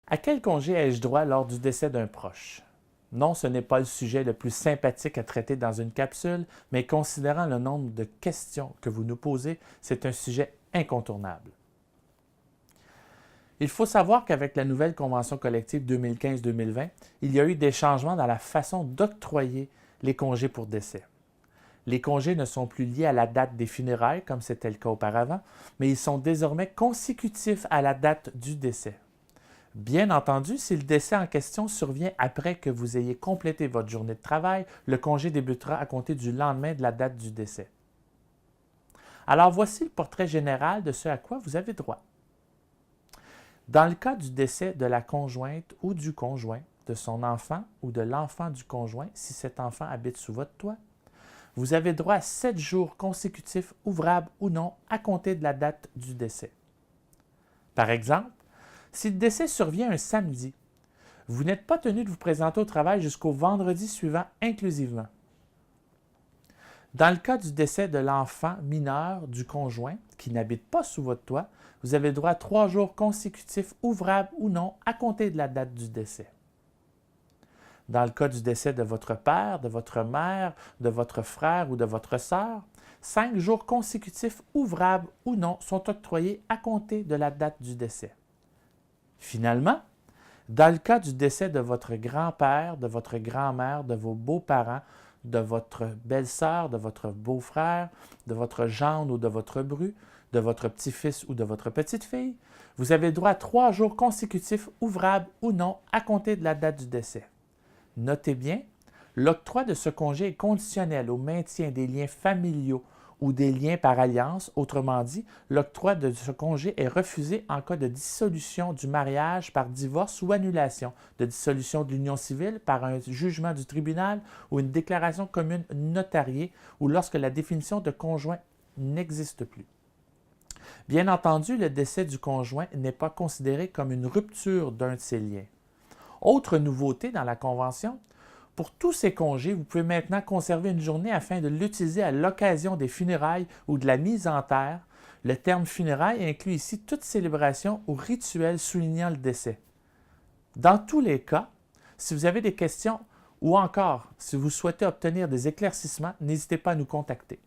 À quel congé ai-je droit lors du décès d'un proche? Non, ce n'est pas le sujet le plus sympathique à traiter dans une capsule, mais considérant le nombre de questions que vous nous posez, c'est un sujet incontournable. Il faut savoir qu'avec la nouvelle convention collective 2015-2020, il y a eu des changements dans la façon d'octroyer les congés pour décès. Les congés ne sont plus liés à la date des funérailles, comme c'était le cas auparavant, mais ils sont désormais consécutifs à la date du décès. Bien entendu, si le décès en question survient après que vous ayez complété votre journée de travail, le congé débutera à compter du lendemain de la date du décès. Alors voici le portrait général de ce à quoi vous avez droit. Dans le cas du décès de la conjointe ou du conjoint, de son enfant ou de l'enfant du conjoint, si cet enfant habite sous votre toit, vous avez droit à 7 jours consécutifs, ouvrables ou non, à compter de la date du décès. Par exemple, si le décès survient un samedi, vous n'êtes pas tenu de vous présenter au travail jusqu'au vendredi suivant inclusivement. Dans le cas du décès de l'enfant mineur du conjoint qui n'habite pas sous votre toit, vous avez droit à 3 jours consécutifs, ouvrables ou non, à compter de la date du décès. Dans le cas du décès de votre père, de votre mère, de votre frère ou de votre sœur, 5 jours consécutifs, ouvrables ou non, sont octroyés à compter de la date du décès. Finalement, dans le cas du décès de votre grand-père, de votre grand-mère, de vos beaux-parents, de votre belle-sœur, de votre beau-frère, de votre gendre ou de votre bru, de votre petit-fils ou de votre petite-fille, vous avez droit à 3 jours consécutifs, ouvrables ou non, à compter de la date du décès. Notez bien, l'octroi de ce congé est conditionnel au maintien des liens familiaux ou des liens par alliance. Autrement dit, l'octroi de ce congé est refusé en cas de dissolution du mariage par divorce ou annulation, de dissolution de l'union civile par un jugement du tribunal ou une déclaration commune notariée ou lorsque la définition de conjoint n'existe plus. Bien entendu, le décès du conjoint n'est pas considéré comme une rupture d'un de ses liens. Autre nouveauté dans la Convention, pour tous ces congés, vous pouvez maintenant conserver une journée afin de l'utiliser à l'occasion des funérailles ou de la mise en terre. Le terme funérailles inclut ici toute célébration ou rituel soulignant le décès. Dans tous les cas, si vous avez des questions ou encore si vous souhaitez obtenir des éclaircissements, n'hésitez pas à nous contacter.